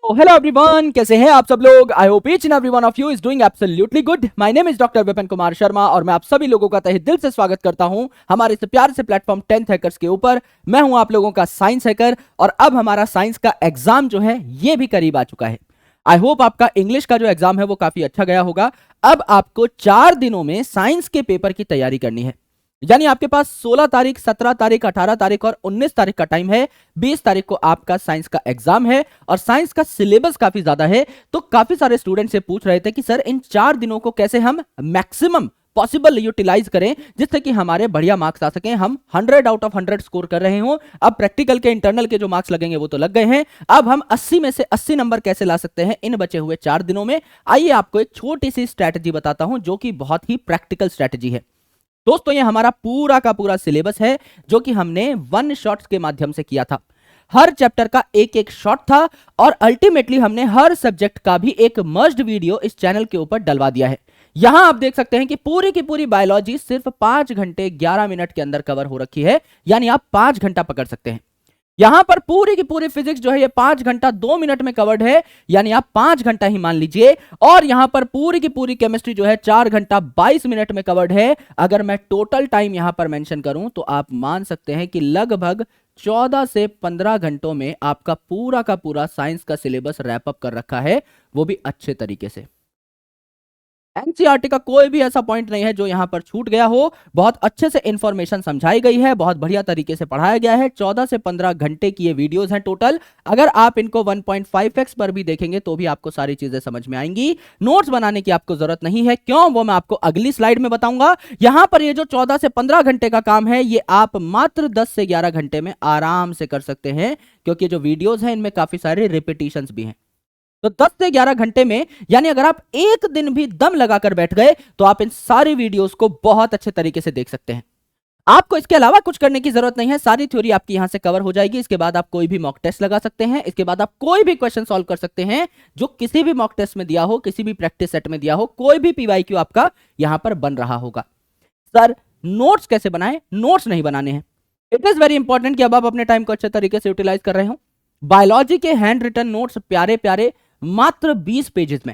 Hello everyone, कैसे हैं आप सब लोग। I hope each and every one of you is doing absolutely good. My name is doctor Vipin Kumar Sharma और मैं आप सभी लोगों का तहे दिल से स्वागत करता हूं हमारे इस प्यारे से प्लेटफॉर्म 10th हैकर्स के ऊपर। मैं हूं आप लोगों का साइंस हैकर और अब हमारा साइंस का एग्जाम जो है ये भी करीब आ चुका है। आई होप आपका इंग्लिश का जो एग्जाम है वो काफी अच्छा गया होगा। अब आपको 4 दिनों में साइंस के पेपर की तैयारी करनी है। यानी आपके पास 16 तारीख, 17 तारीख, 18 तारीख और 19 तारीख का टाइम है। 20 तारीख को आपका साइंस का एग्जाम है और साइंस का सिलेबस काफी ज्यादा है। तो काफी सारे स्टूडेंट से पूछ रहे थे कि सर इन 4 दिनों को कैसे हम मैक्सिमम पॉसिबल यूटिलाइज करें जिससे कि हमारे बढ़िया मार्क्स आ सकें, हम 100 आउट ऑफ 100 स्कोर कर रहे हो। अब प्रैक्टिकल के, इंटरनल के जो मार्क्स लगेंगे वो तो लग गए हैं। अब हम 80 में से 80 नंबर कैसे ला सकते हैं इन बचे हुए 4 दिनों में। आइए आपको एक छोटी सी स्ट्रैटेजी बताता हूं जो कि बहुत ही प्रैक्टिकल स्ट्रैटेजी है। दोस्तों ये हमारा पूरा का पूरा सिलेबस है जो कि हमने वन शॉट्स के माध्यम से किया था। हर चैप्टर का एक एक शॉट था और अल्टीमेटली हमने हर सब्जेक्ट का भी एक मर्ज्ड वीडियो इस चैनल के ऊपर डलवा दिया है। यहां आप देख सकते हैं कि पूरी की पूरी बायोलॉजी सिर्फ 5 घंटे 11 मिनट के अंदर कवर हो रखी है। यानी आप 5 घंटा पकड़ सकते हैं। यहां पर पूरी की पूरी फिजिक्स जो है ये 5 घंटा 2 मिनट में कवर्ड है। यानी आप 5 घंटा ही मान लीजिए। और यहां पर पूरी की पूरी केमिस्ट्री जो है 4 घंटा 22 मिनट में कवर्ड है। अगर मैं टोटल टाइम यहां पर मेंशन करूं तो आप मान सकते हैं कि लगभग 14 से 15 घंटों में आपका पूरा का पूरा साइंस का सिलेबस रैप अप कर रखा है, वो भी अच्छे तरीके से। एनसीईआरटी का कोई भी ऐसा पॉइंट नहीं है जो यहां पर छूट गया हो। बहुत अच्छे से इंफॉर्मेशन समझाई गई है, बहुत बढ़िया तरीके से पढ़ाया गया है। 14 से 15 घंटे की ये वीडियोस हैं टोटल। अगर आप इनको 1.5x पर भी देखेंगे तो भी आपको सारी चीजें समझ में आएंगी। नोट्स बनाने की आपको जरूरत नहीं है। क्यों, वो मैं आपको अगली स्लाइड में बताऊंगा। यहां पर ये जो 14 से 15 घंटे का काम है ये आप मात्र 10 से 11 घंटे में आराम से कर सकते हैं, क्योंकि जो वीडियोज हैं इनमें काफी सारे रिपीटिशंस भी हैं। तो 10 से 11 घंटे में, यानी अगर आप एक दिन भी दम लगाकर बैठ गए तो आप इन सारी वीडियोस को बहुत अच्छे तरीके से देख सकते हैं। आपको इसके अलावा कुछ करने की जरूरत नहीं है। सारी थ्योरी आपकी यहां से कवर हो जाएगी। इसके बाद आप कोई भी मॉक टेस्ट लगा सकते हैं। इसके बाद आप कोई भी क्वेश्चन सॉल्व कर सकते हैं जो किसी भी मॉक टेस्ट में दिया हो, किसी भी प्रैक्टिस सेट में दिया हो। कोई भी पीवाईक्यू आपका यहां पर बन रहा होगा। सर नोट्स कैसे बनाएं? नोट्स नहीं बनाने हैं। इट इज वेरी इंपॉर्टेंट कि अब आप अपने टाइम को अच्छे तरीके से यूटिलाइज कर रहे हो। बायोलॉजी के हैंड रिटन नोट्स प्यारे प्यारे मात्र 20 पेजेस में,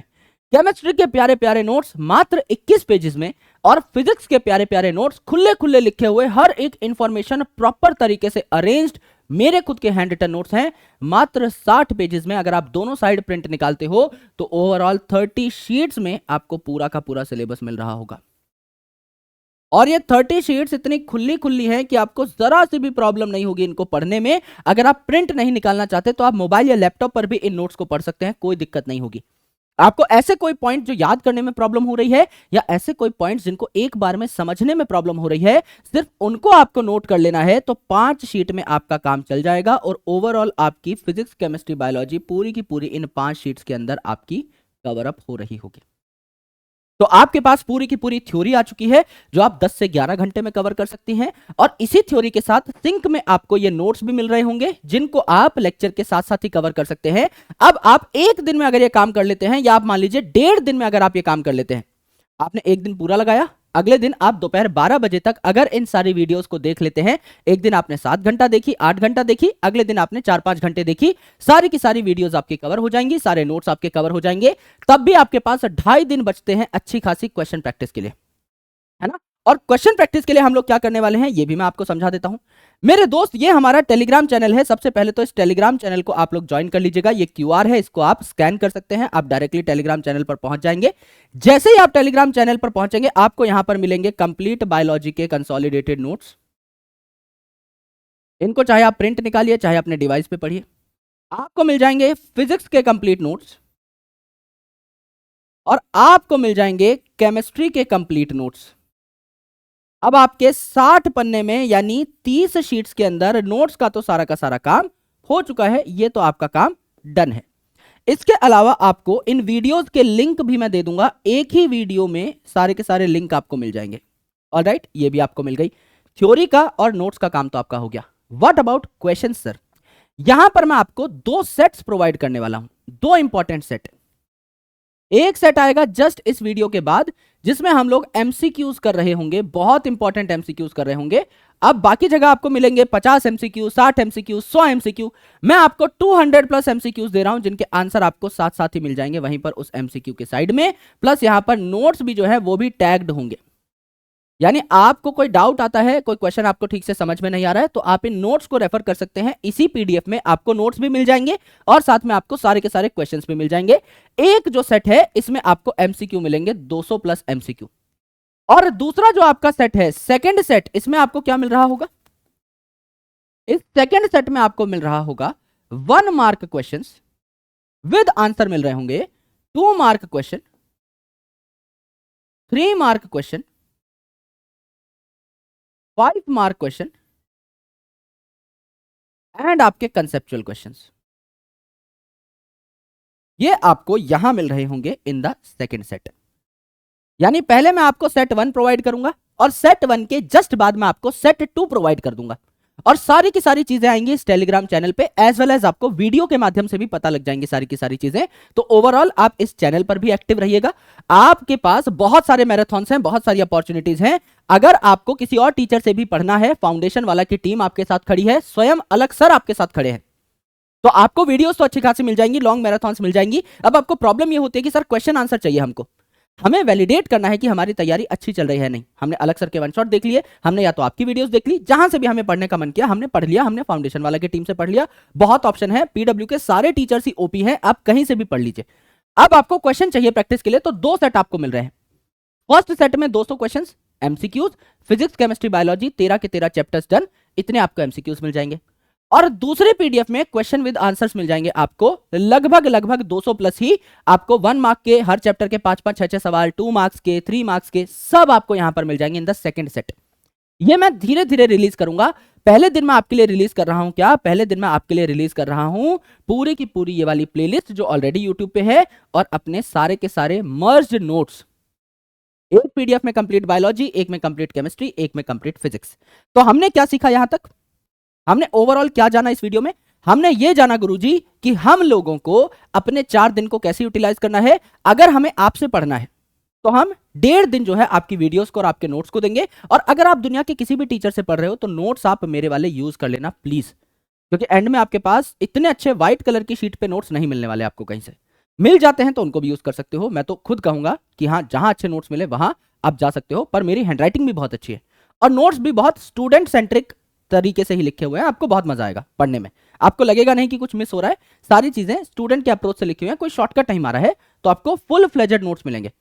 केमिस्ट्री के प्यारे प्यारे नोट्स मात्र 21 पेजेस में और फिजिक्स के प्यारे प्यारे नोट्स खुले खुले लिखे हुए, हर एक इंफॉर्मेशन प्रॉपर तरीके से अरेंज्ड मेरे खुद के हैंड रिटन नोट्स हैं मात्र 60 पेजेस में। अगर आप दोनों साइड प्रिंट निकालते हो तो ओवरऑल 30 शीट्स में आपको पूरा का पूरा सिलेबस मिल रहा होगा। और ये 30 शीट्स इतनी खुली खुली हैं कि आपको जरा सी भी प्रॉब्लम नहीं होगी इनको पढ़ने में। अगर आप प्रिंट नहीं निकालना चाहते तो आप मोबाइल या लैपटॉप पर भी इन नोट्स को पढ़ सकते हैं, कोई दिक्कत नहीं होगी। आपको ऐसे कोई पॉइंट जो याद करने में प्रॉब्लम हो रही है या ऐसे कोई पॉइंट्स जिनको एक बार में समझने में प्रॉब्लम हो रही है, सिर्फ उनको आपको नोट कर लेना है तो 5 शीट में आपका काम चल जाएगा और ओवरऑल आपकी फिजिक्स, केमिस्ट्री, बायोलॉजी पूरी की पूरी इन 5 शीट्स के अंदर आपकी कवर अप हो रही होगी। तो आपके पास पूरी की पूरी थ्योरी आ चुकी है जो आप 10 से 11 घंटे में कवर कर सकती हैं। और इसी थ्योरी के साथ सिंक में आपको ये नोट्स भी मिल रहे होंगे जिनको आप लेक्चर के साथ साथ ही कवर कर सकते हैं। अब आप एक दिन में अगर ये काम कर लेते हैं या आप मान लीजिए 1.5 दिन में अगर आप ये काम कर लेते हैं, आपने एक दिन पूरा लगाया, अगले दिन आप दोपहर 12 बजे तक अगर इन सारी वीडियोस को देख लेते हैं, एक दिन आपने 7 घंटा देखी, 8 घंटा देखी, अगले दिन आपने 4-5 घंटे देखी, सारी की सारी वीडियोस आपकी कवर हो जाएंगी, सारे नोट्स आपके कवर हो जाएंगे। तब भी आपके पास 2.5 दिन बचते हैं अच्छी खासी क्वेश्चन प्रैक्टिस के लिए, है ना। और क्वेश्चन प्रैक्टिस के लिए हम लोग क्या करने वाले हैं ये भी मैं आपको समझा देता हूं। मेरे दोस्त ये हमारा टेलीग्राम चैनल है। सबसे पहले तो इस टेलीग्राम चैनल को आप लोग ज्वाइन कर लीजिएगा। ये क्यूआर है, इसको आप स्कैन कर सकते हैं, आप डायरेक्टली टेलीग्राम चैनल पर पहुंच जाएंगे। जैसे ही आप टेलीग्राम चैनल पर पहुंचेंगे आपको यहां पर मिलेंगे कंप्लीट बायोलॉजी के कंसोलिडेटेड नोट्स। इनको चाहे आप प्रिंट निकालिए चाहे अपने डिवाइस पे पढ़िए। आपको मिल जाएंगे फिजिक्स के कंप्लीट नोट्स और आपको मिल जाएंगे केमिस्ट्री के कंप्लीट नोट्स। अब आपके 60 पन्ने में यानी 30 शीट्स के अंदर नोट्स का तो सारा का सारा काम हो चुका है। ये तो आपका काम डन है। इसके अलावा आपको इन वीडियोस के लिंक भी मैं दे दूंगा। एक ही वीडियो में सारे के सारे लिंक आपको मिल जाएंगे। ऑलराइट, ये भी आपको मिल गई। थ्योरी का और नोट्स का काम तो आपका हो गया। What about question sir? यहां पर मैं आपको 2 सेट्स प्रोवाइड करने वाला हूं, 2 इंपॉर्टेंट सेट। एक सेट आएगा जस्ट इस वीडियो के बाद जिसमें हम लोग एमसीक्यूज कर रहे होंगे, बहुत इंपॉर्टेंट एमसीक्यूज कर रहे होंगे। अब बाकी जगह आपको मिलेंगे 50 एमसीक्यू, 60 एमसीक्यू, 100 एमसीक्यू। मैं आपको 200 प्लस एमसीक्यूज दे रहा हूं जिनके आंसर आपको साथ साथ ही मिल जाएंगे वहीं पर उस एमसीक्यू के साइड में, प्लस यहां पर नोट्स भी जो है वो भी टैग्ड होंगे। यानी आपको कोई डाउट आता है, कोई क्वेश्चन आपको ठीक से समझ में नहीं आ रहा है, तो आप इन नोट्स को रेफर कर सकते हैं। इसी पीडीएफ में आपको नोट्स भी मिल जाएंगे और साथ में आपको सारे के सारे क्वेश्चंस भी मिल जाएंगे। एक जो सेट है इसमें आपको एमसीक्यू मिलेंगे 200 प्लस एमसीक्यू, और दूसरा जो आपका सेट है सेकंड सेट, इसमें आपको क्या मिल रहा होगा? इस सेकंड सेट में आपको मिल रहा होगा 1 मार्क क्वेश्चंस विद आंसर मिल रहे होंगे, 2 mark question, 3 mark question, 5 mark question and आपके कंसेप्चुअल क्वेश्चंस। ये आपको यहां मिल रहे होंगे इन द सेकंड सेट। यानी पहले मैं आपको सेट 1 प्रोवाइड करूंगा और सेट 1 के जस्ट बाद में आपको सेट 2 प्रोवाइड कर दूंगा, और सारी की सारी चीजें आएंगी इस टेलीग्राम चैनल पे, एज वेल एज आपको वीडियो के माध्यम से भी पता लग जाएंगी सारी की सारी चीजें। तो ओवरऑल आप इस चैनल पर भी एक्टिव रहिएगा। आपके पास बहुत सारे मैराथन्स हैं, बहुत सारी अपॉर्चुनिटीज हैं। अगर आपको किसी और टीचर से भी पढ़ना है, फाउंडेशन वाला की टीम आपके साथ खड़ी है, स्वयं अलग सर आपके साथ खड़े हैं, तो आपको वीडियोस तो अच्छी खासी मिल जाएंगी, लॉन्ग मैराथन्स मिल जाएंगी। अब आपको प्रॉब्लम ये होती है कि सर क्वेश्चन आंसर चाहिए हमको, हमें वैलिडेट करना है कि हमारी तैयारी अच्छी चल रही है नहीं। हमने अलग सर के वन शॉट देख लिए, हमने या तो आपकी वीडियोस देख ली, जहां से भी हमें पढ़ने का मन किया हमने पढ़ लिया, हमने फाउंडेशन वाला की टीम से पढ़ लिया। बहुत ऑप्शन है, पीडब्ल्यू के सारे टीचर्स ही ओपी हैं, आप कहीं से भी पढ़ लीजिए। अब आपको क्वेश्चन चाहिए प्रैक्टिस के लिए, तो 2 सेट आपको मिल रहे हैं। फर्स्ट सेट में 200 question MCQs, physics chemistry biology 13 के 13 चैप्टर्स डन, इतने आपको एमसीक्यूज मिल जाएंगे। और दूसरे पीडीएफ में क्वेश्चन विद आंसर्स मिल जाएंगे आपको लगभग 200 प्लस ही। आपको 1 मार्क के हर चैप्टर के 5-5 6-6 सवाल, 2 मार्क्स के, 3 मार्क्स के, सब आपको यहां पर मिल जाएंगे इन द सेकंड सेट। ये मैं धीरे धीरे रिलीज करूंगा। पहले दिन मैं आपके लिए रिलीज कर रहा हूं क्या? पहले दिन मैं आपके लिए रिलीज कर रहा हूं पूरी की पूरी ये वाली प्लेलिस्ट जो ऑलरेडी यूट्यूब पे है, और अपने सारे के सारे मर्ज्ड नोट्स, एक पीडीएफ में कंप्लीट बायोलॉजी, एक में कंप्लीट केमिस्ट्री, एक में कंप्लीट फिजिक्स। तो हमने क्या सीखा यहां तक? हमने ओवरऑल क्या जाना इस वीडियो में? हमने ये जाना गुरुजी कि हम लोगों को अपने 4 दिन को कैसे यूटिलाइज करना है। अगर हमें आपसे पढ़ना है तो हम 1.5 दिन जो है आपकी वीडियोस को और आपके नोट्स को देंगे, और अगर आप दुनिया के किसी भी टीचर से पढ़ रहे हो तो नोट्स आप मेरे वाले यूज कर लेना प्लीज, क्योंकि एंड में आपके पास इतने अच्छे व्हाइट कलर की शीट पे नोट्स नहीं मिलने वाले आपको। कहीं से मिल जाते हैं तो उनको भी यूज कर सकते हो। मैं तो खुद कहूंगा कि हाँ, जहां अच्छे नोट्स मिले वहां आप जा सकते हो, पर मेरी हैंडराइटिंग भी बहुत अच्छी है और नोट्स भी बहुत स्टूडेंट सेंट्रिक तरीके से ही लिखे हुए हैं। आपको बहुत मजा आएगा पढ़ने में, आपको लगेगा नहीं कि कुछ मिस हो रहा है। सारी चीजें स्टूडेंट के अप्रोच से लिखी हुई हैं, कोई शॉर्टकट नहीं मारा है। तो आपको फुल फ्लेजेड नोट्स मिलेंगे।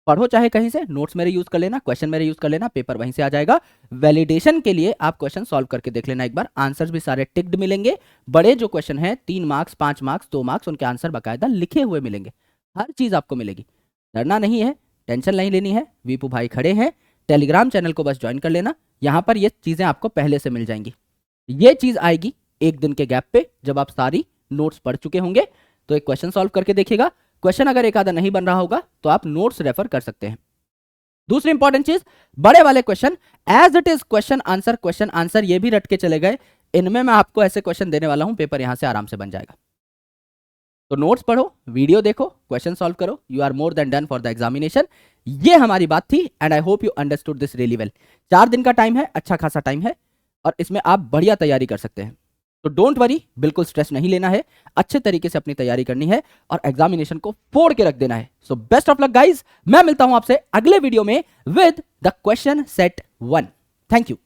पढ़ो चाहे कहीं से, नोट्स मेरे यूज कर लेना, क्वेश्चन मेरे यूज कर लेना, पेपर वहीं से आ जाएगा। वैलिडेशन के लिए आप क्वेश्चन सॉल्व करके देख लेना एक बार, आंसर्स भी सारे टिक्ड मिलेंगे। बड़े जो क्वेश्चन हैं 3 मार्क्स, 5 मार्क्स, 2 मार्क्स, उनके आंसर बाकायदा लिखे हुए मिलेंगे। हर चीज आपको मिलेगी, डरना नहीं है, टेंशन नहीं लेनी है। वीपू भाई खड़े हैं, टेलीग्राम चैनल को बस ज्वाइन कर लेना, यहां पर ये चीजें आपको पहले से मिल जाएंगी। ये चीज आएगी 1 दिन के गैप पे, जब आप सारी नोट्स पढ़ चुके होंगे। तो एक क्वेश्चन सॉल्व करके देखिएगा, क्वेश्चन अगर एक आधा नहीं बन रहा होगा तो आप नोट्स रेफर कर सकते हैं। दूसरी इंपॉर्टेंट चीज, बड़े वाले question as it is question answer ये भी रट के चले गए। इनमें मैं आपको ऐसे क्वेश्चन देने वाला हूं, पेपर यहां से आराम से बन जाएगा। तो नोट्स पढ़ो, वीडियो देखो, क्वेश्चन सॉल्व करो, you are more than done for the examination. ये हमारी बात थी and I hope you understood this really well. 4 दिन का टाइम है, अच्छा खासा टाइम है, और इसमें आप बढ़िया तैयारी कर सकते हैं। तो डोंट वरी, बिल्कुल स्ट्रेस नहीं लेना है, अच्छे तरीके से अपनी तैयारी करनी है और एग्जामिनेशन को फोड़ के रख देना है। So best of luck guys, मैं मिलता हूं आपसे अगले वीडियो में with the question set 1। Thank you.